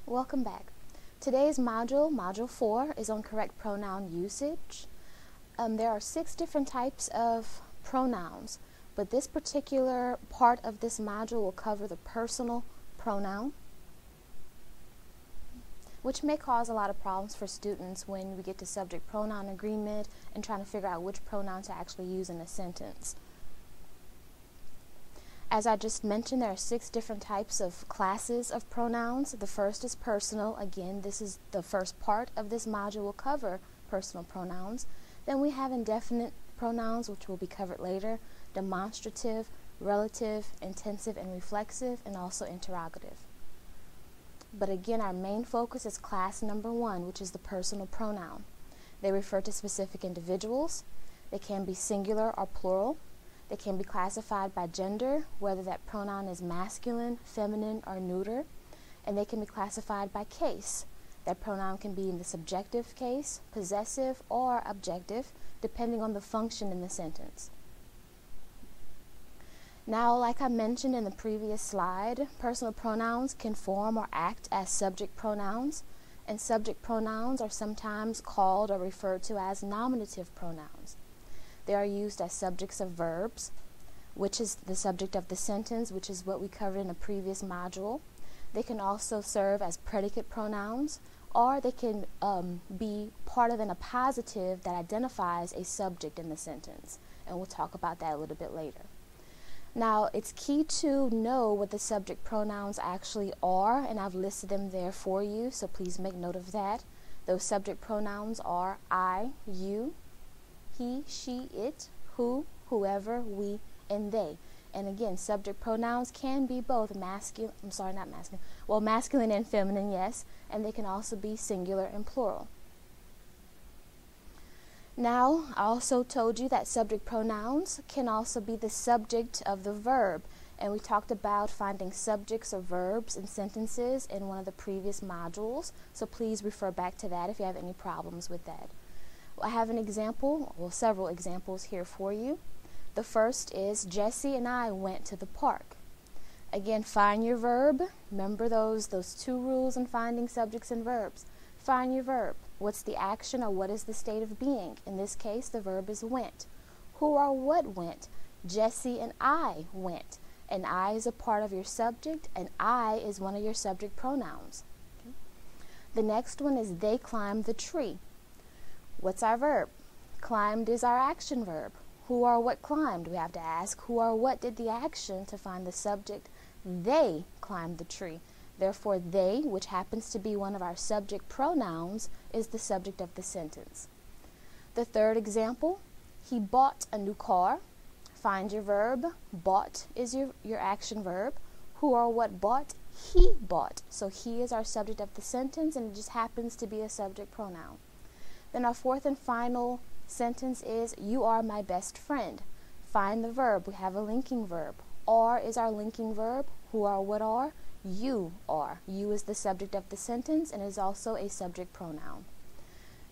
Welcome back. Today's module, Module 4, is on correct pronoun usage. There are 6 different types of pronouns, but this particular part of this module will cover the personal pronoun, which may cause a lot of problems for students when we get to subject-pronoun agreement and trying to figure out which pronoun to actually use in a sentence. As I just mentioned, there are 6 different types of classes of pronouns. The first is personal. Again, this is the first part of this module will cover personal pronouns. Then we have indefinite pronouns, which will be covered later, demonstrative, relative, intensive, and reflexive, and also interrogative. But again, our main focus is class number 1, which is the personal pronoun. They refer to specific individuals. They can be singular or plural. They can be classified by gender, whether that pronoun is masculine, feminine, or neuter. And they can be classified by case. That pronoun can be in the subjective case, possessive, or objective, depending on the function in the sentence. Now, like I mentioned in the previous slide, personal pronouns can form or act as subject pronouns, and subject pronouns are sometimes called or referred to as nominative pronouns. They are used as subjects of verbs, which is the subject of the sentence, which is what we covered in a previous module. They can also serve as predicate pronouns, or they can be part of an appositive that identifies a subject in the sentence, and we'll talk about that a little bit later. Now, it's key to know what the subject pronouns actually are, and I've listed them there for you, so please make note of that. Those subject pronouns are I, you, he, she, it, who, whoever, we, and they. And again, subject pronouns can be both masculine and feminine, yes, and they can also be singular and plural. Now, I also told you that subject pronouns can also be the subject of the verb, and we talked about finding subjects or verbs in sentences in one of the previous modules, so please refer back to that if you have any problems with that. I have an example, well, several examples here for you. The first is Jesse and I went to the park. Again, find your verb. Remember those 2 rules in finding subjects and verbs. Find your verb. What's the action or what is the state of being? In this case, the verb is went. Who or what went? Jesse and I went. And I is a part of your subject, and I is one of your subject pronouns. Okay. The next one is they climbed the tree. What's our verb? Climbed is our action verb. Who or what climbed? We have to ask who or what did the action to find the subject. They climbed the tree. Therefore, they, which happens to be one of our subject pronouns, is the subject of the sentence. The third example, he bought a new car. Find your verb. Bought is your action verb. Who or what bought? He bought. So he is our subject of the sentence, and it just happens to be a subject pronoun. Then our fourth and final sentence is, you are my best friend. Find the verb. We have a linking verb. Are is our linking verb. Who or what are? You are. You is the subject of the sentence and is also a subject pronoun.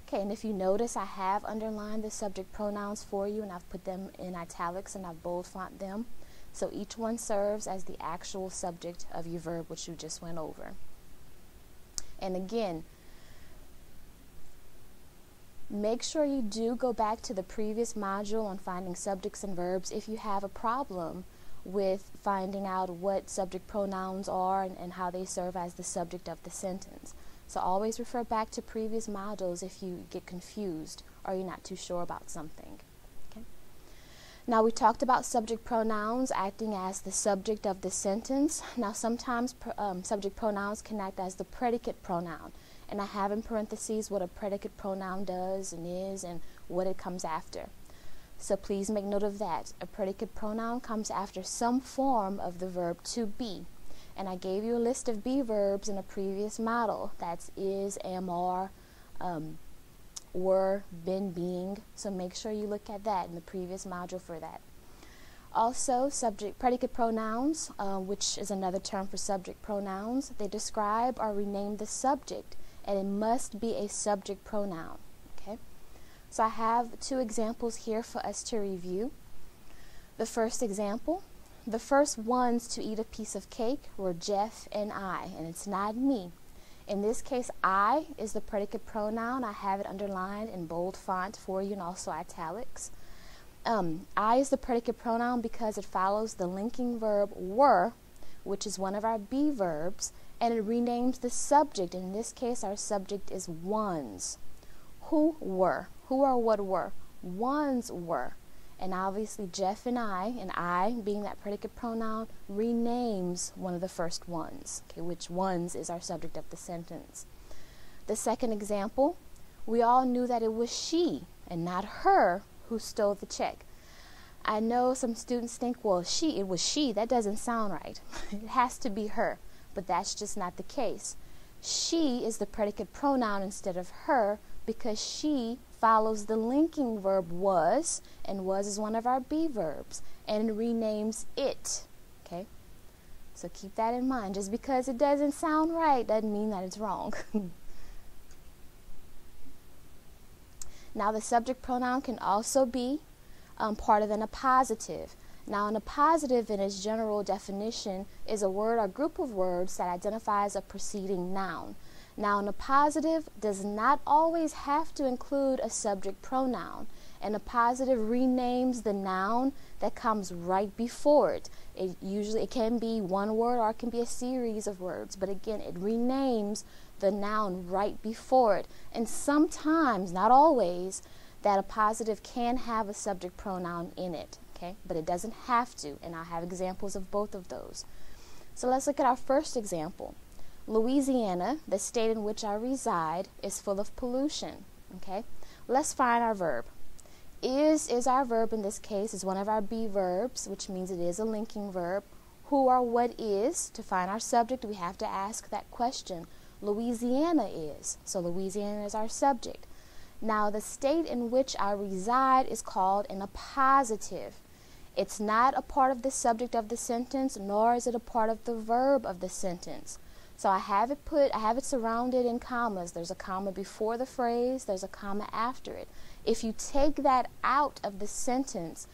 Okay, and if you notice, I have underlined the subject pronouns for you, and I've put them in italics and I've bold font them. So each one serves as the actual subject of your verb, which you just went over. And again, make sure you do go back to the previous module on finding subjects and verbs if you have a problem with finding out what subject pronouns are and how they serve as the subject of the sentence. So always refer back to previous modules if you get confused or you're not too sure about something. Okay. Now we talked about subject pronouns acting as the subject of the sentence. Now sometimes subject pronouns can act as the predicate pronoun. And I have in parentheses what a predicate pronoun does and is and what it comes after. So please make note of that. A predicate pronoun comes after some form of the verb to be. And I gave you a list of be verbs in a previous model. That's is, am, are, were, been, being. So make sure you look at that in the previous module for that. Also, predicate pronouns, which is another term for subject pronouns, they describe or rename the subject, and it must be a subject pronoun. Okay. So I have two examples here for us to review. The first example, the first ones to eat a piece of cake were Jeff and I, and it's not me. In this case, I is the predicate pronoun. I have it underlined in bold font for you and also italics. I is the predicate pronoun because it follows the linking verb were, which is one of our be verbs, and it renames the subject. In this case, our subject is ones. Who were? Who or what were? Ones were. And obviously Jeff and I being that predicate pronoun, renames one of the first ones, okay, which ones is our subject of the sentence. The second example, we all knew that it was she and not her who stole the check. I know some students think, well, it was she. That doesn't sound right. It has to be her, but that's just not the case. She is the predicate pronoun instead of her because she follows the linking verb was, and was is one of our be verbs, and renames it. Okay, so keep that in mind. Just because it doesn't sound right doesn't mean that it's wrong. Now the subject pronoun can also be part of an appositive. Now an appositive in its general definition is a word or group of words that identifies a preceding noun. Now an appositive does not always have to include a subject pronoun. An appositive renames the noun that comes right before it. It can be one word or it can be a series of words, but again it renames the noun right before it. And sometimes, not always, that appositive can have a subject pronoun in it, okay? But it doesn't have to, and I have examples of both of those. So let's look at our first example. Louisiana, the state in which I reside, is full of pollution, okay? Let's find our verb. Is our verb in this case, is one of our be verbs, which means it is a linking verb. Who or what is? To find our subject, we have to ask that question. Louisiana is. So Louisiana is our subject. Now the state in which I reside is called an appositive. It's not a part of the subject of the sentence, nor is it a part of the verb of the sentence. So I have it surrounded in commas. There's a comma before the phrase, there's a comma after it. If you take that out of the sentence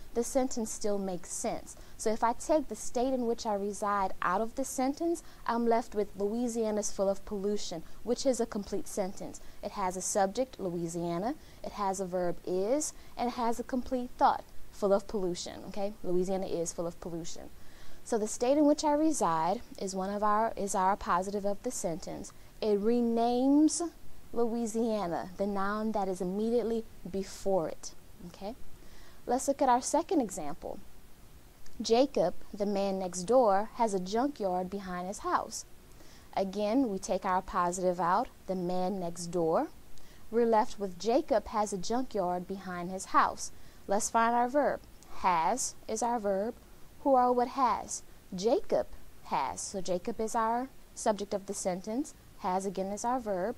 still makes sense. So if I take the state in which I reside out of the sentence, I'm left with Louisiana's full of pollution, which is a complete sentence. It has a subject, Louisiana, it has a verb is, and it has a complete thought, full of pollution, okay? Louisiana is full of pollution. So the state in which I reside is our positive of the sentence. It renames Louisiana, the noun that is immediately before it, okay? Let's look at our second example. Jacob, the man next door, has a junkyard behind his house. Again, we take our positive out, the man next door. We're left with Jacob has a junkyard behind his house. Let's find our verb. Has is our verb. Who or what has? Jacob has. So Jacob is our subject of the sentence. Has again is our verb.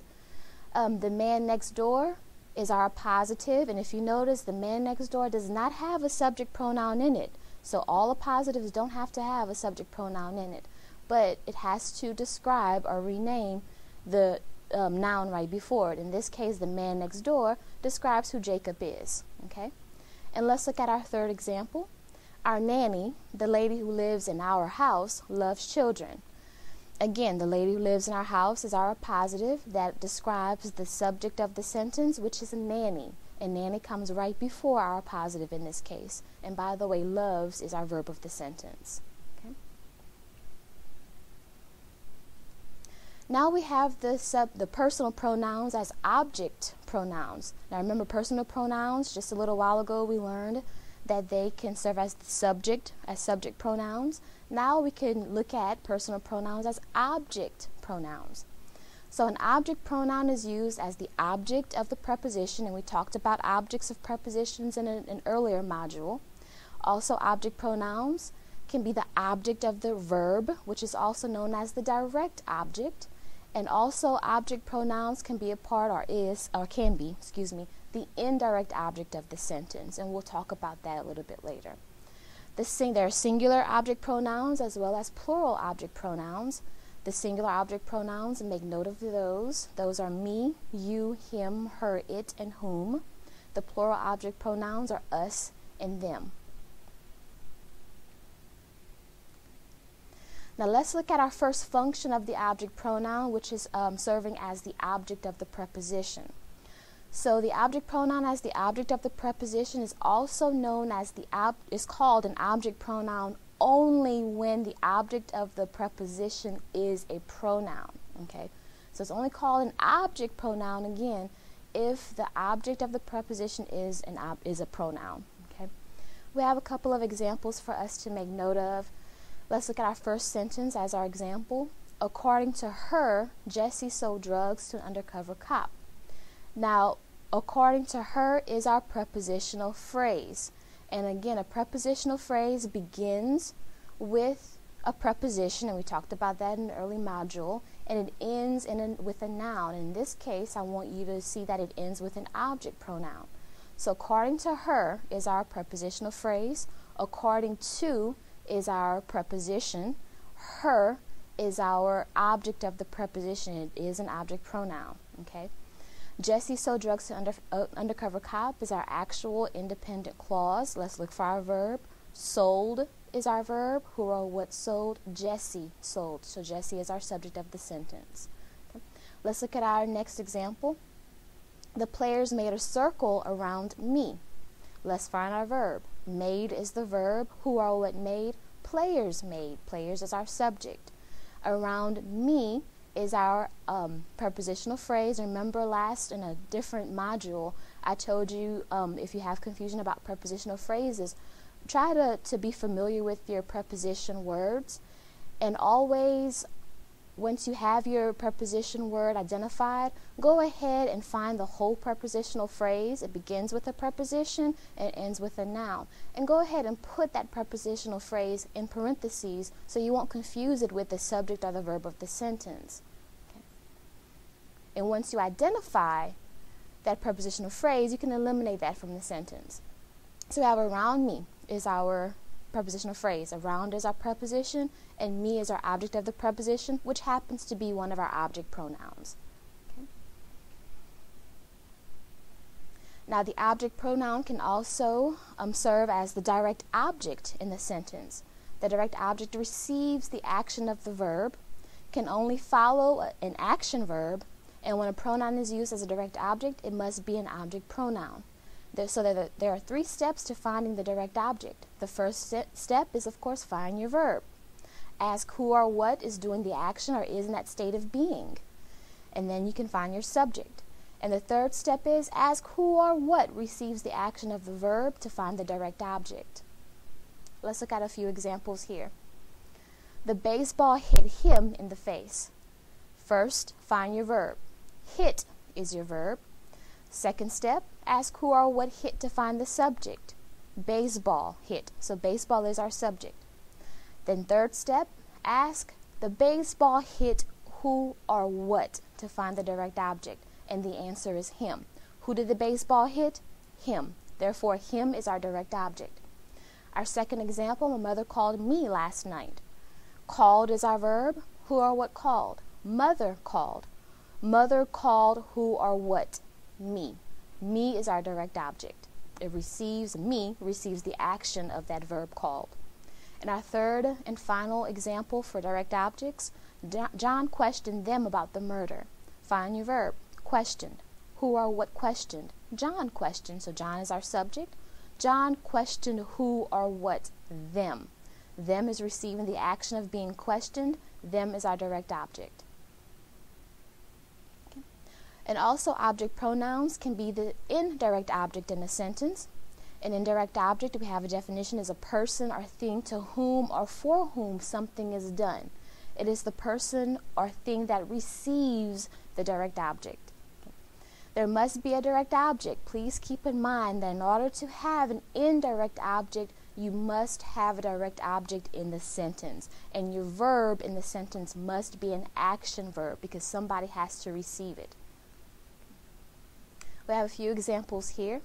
The man next door is our positive, and if you notice, the man next door does not have a subject pronoun in it. So all appositives don't have to have a subject pronoun in it, but it has to describe or rename the noun right before it. In this case, the man next door describes who Jacob is, okay? And let's look at our third example. Our nanny, the lady who lives in our house, loves children. Again, the lady who lives in our house is our appositive that describes the subject of the sentence, which is a nanny. And nanny comes right before our appositive in this case. And by the way, loves is our verb of the sentence. Okay. Now we have the personal pronouns as object pronouns. Now remember, personal pronouns, just a little while ago we learned that they can serve as the subject, as subject pronouns. Now we can look at personal pronouns as object pronouns. So an object pronoun is used as the object of the preposition, and we talked about objects of prepositions in an earlier module. Also, object pronouns can be the object of the verb, which is also known as the direct object. And also object pronouns can be a part can be the indirect object of the sentence, and we'll talk about that a little bit later. There are singular object pronouns as well as plural object pronouns. The singular object pronouns, make note of those. Those are me, you, him, her, it, and whom. The plural object pronouns are us and them. Now let's look at our first function of the object pronoun, which is serving as the object of the preposition. So the object pronoun as the object of the preposition is also known as is called an object pronoun only when the object of the preposition is a pronoun. Okay, so it's only called an object pronoun again if the object of the preposition is a pronoun. Okay, we have a couple of examples for us to make note of. Let's look at our first sentence as our example. According to her, Jessie sold drugs to an undercover cop. Now, according to her is our prepositional phrase. And again, a prepositional phrase begins with a preposition, and we talked about that in the early module, and it ends with a noun. In this case, I want you to see that it ends with an object pronoun. So according to her is our prepositional phrase. According to is our preposition. Her is our object of the preposition. It is an object pronoun. Okay. Jessie sold drugs to undercover cop is our actual independent clause. Let's look for our verb. Sold is our verb. Who or what sold? Jessie sold. So Jessie is our subject of the sentence. Okay. Let's look at our next example. The players made a circle around me. Let's find our verb. Made is the verb. Who or what made? Players made. Players is our subject. Around me is our prepositional phrase. Remember last in a different module, I told you if you have confusion about prepositional phrases, try to be familiar with your preposition words. And always, once you have your preposition word identified, go ahead and find the whole prepositional phrase. It begins with a preposition and ends with a noun. And go ahead and put that prepositional phrase in parentheses so you won't confuse it with the subject or the verb of the sentence. Okay. And once you identify that prepositional phrase, you can eliminate that from the sentence. So we have around me is our prepositional phrase. Around is our preposition, and me is our object of the preposition, which happens to be one of our object pronouns. Okay. Now the object pronoun can also serve as the direct object in the sentence. The direct object receives the action of the verb, can only follow an action verb, and when a pronoun is used as a direct object, it must be an object pronoun. So there are 3 steps to finding the direct object. The first step is, of course, find your verb. Ask who or what is doing the action or is in that state of being. And then you can find your subject. And the third step is ask who or what receives the action of the verb to find the direct object. Let's look at a few examples here. The baseball hit him in the face. First, find your verb. Hit is your verb. Second step, ask who or what hit to find the subject. Baseball hit. So baseball is our subject. Then third step, ask the baseball hit who or what to find the direct object. And the answer is him. Who did the baseball hit? Him. Therefore, him is our direct object. Our second example, my mother called me last night. Called is our verb. Who or what called? Mother called. Mother called who or what? Me. Me is our direct object. It receives the action of that verb called. And our third and final example for direct objects, John questioned them about the murder. Find your verb. Questioned. Who or what questioned? John questioned. So John is our subject. John questioned who or what? Them. Them is receiving the action of being questioned. Them is our direct object. And also object pronouns can be the indirect object in a sentence. An indirect object, we have a definition, is a person or thing to whom or for whom something is done. It is the person or thing that receives the direct object. There must be a direct object. Please keep in mind that in order to have an indirect object, you must have a direct object in the sentence. And your verb in the sentence must be an action verb because somebody has to receive it. We have a few examples here.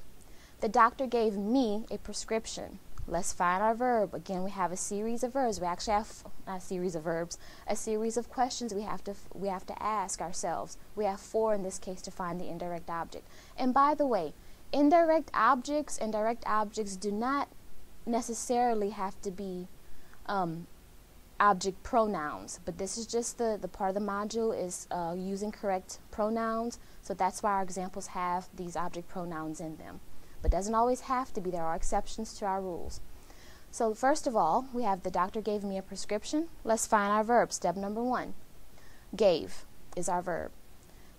The doctor gave me a prescription. Let's find our verb. Again, we have a series of verbs. We actually have not a series of verbs, a series of questions we have to ask ourselves. We have 4 in this case to find the indirect object. And by the way, Indirect objects and direct objects do not necessarily have to be object pronouns, but this is just the part of the module is using correct pronouns, so that's why our examples have these object pronouns in them. But doesn't always have to be. There are exceptions to our rules. So first of all, we have the doctor gave me a prescription. Let's find our verb. Step number 1. Gave is our verb.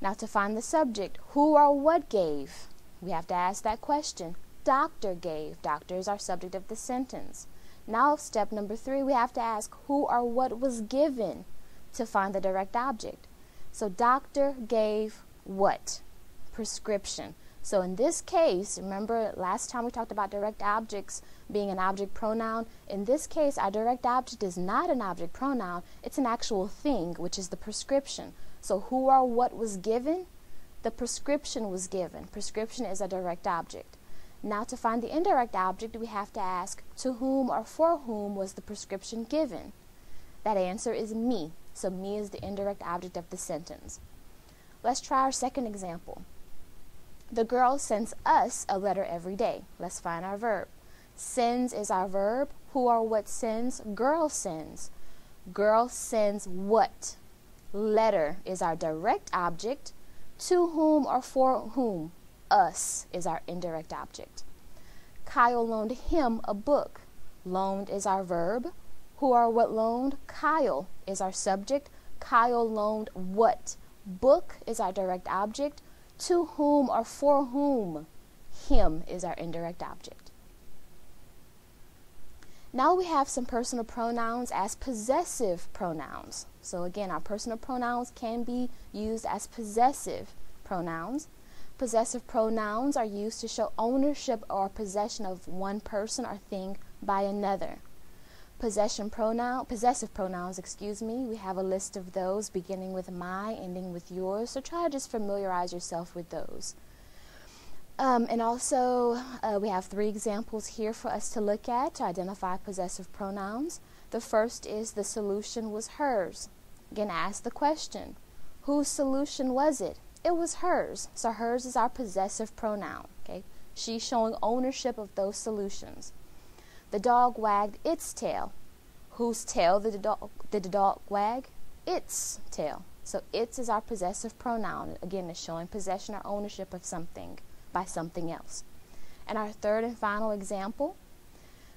Now to find the subject, who or what gave? We have to ask that question. Doctor gave. Doctor is our subject of the sentence. Now step number 3, we have to ask who or what was given to find the direct object. So doctor gave what? Prescription. So in this case, remember last time we talked about direct objects being an object pronoun. In this case, our direct object is not an object pronoun. It's an actual thing, which is the prescription. So who or what was given? The prescription was given. Prescription is a direct object. Now to find the indirect object, we have to ask to whom or for whom was the prescription given? That answer is me. So me is the indirect object of the sentence. Let's try our second example. The girl sends us a letter every day. Let's find our verb. Sends is our verb. Who or what sends? Girl sends. Girl sends what? Letter is our direct object. To whom or for whom? Us is our indirect object. Kyle loaned him a book. Loaned is our verb. Who or what loaned? Kyle is our subject. Kyle loaned what? Book is our direct object. To whom or for whom? Him is our indirect object. Now we have some personal pronouns as possessive pronouns. So again, our personal pronouns can be used as possessive pronouns. Possessive pronouns are used to show ownership or possession of one person or thing by another. Possessive pronouns, we have a list of those beginning with my, ending with yours, so try to just familiarize yourself with those. And also, we have 3 examples here for us to look at to identify possessive pronouns. The first is the solution was hers. Again, ask the question, whose solution was it? It was hers. So hers is our possessive pronoun. Okay, she's showing ownership of those solutions. The dog wagged its tail. Whose tail did the dog wag? Its tail. So its is our possessive pronoun. Again, it's showing possession or ownership of something by something else. And our third and final example,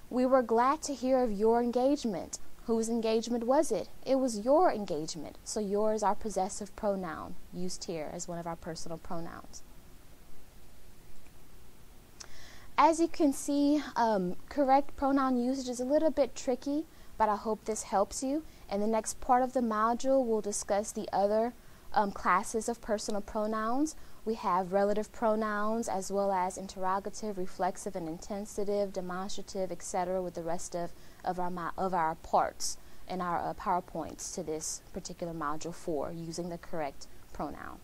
we were glad to hear of your engagement. Whose engagement was it? It was your engagement. So your is our possessive pronoun, used here as one of our personal pronouns. As you can see, correct pronoun usage is a little bit tricky, but I hope this helps you. In the next part of the module, we'll discuss the other classes of personal pronouns. We have relative pronouns as well as interrogative, reflexive, and intensive, demonstrative, etc. with the rest of our parts in our PowerPoints to this particular module 4 using the correct pronoun.